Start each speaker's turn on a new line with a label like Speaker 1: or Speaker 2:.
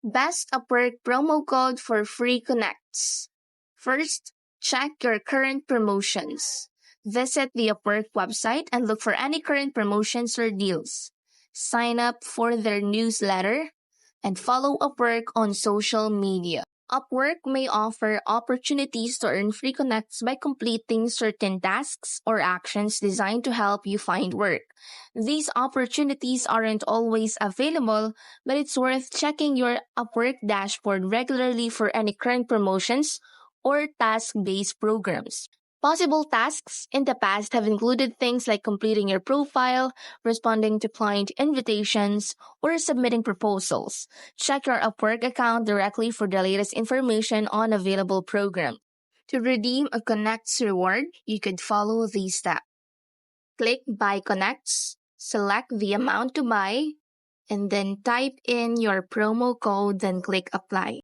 Speaker 1: Best Upwork promo code for free connects. First, check your current promotions. Visit the Upwork website and look for any current promotions or deals. Sign up for their newsletter and follow Upwork on social media. Upwork may offer opportunities to earn free connects by completing certain tasks or actions designed to help you find work. These opportunities aren't always available, but it's worth checking your Upwork dashboard regularly for any current promotions or task-based programs. Possible tasks in the past have included things like completing your profile, responding to client invitations, or submitting proposals. Check your Upwork account directly for the latest information on available programs. To redeem a Connects reward, you could follow these steps. Click Buy Connects, select the amount to buy, and then type in your promo code, then click Apply.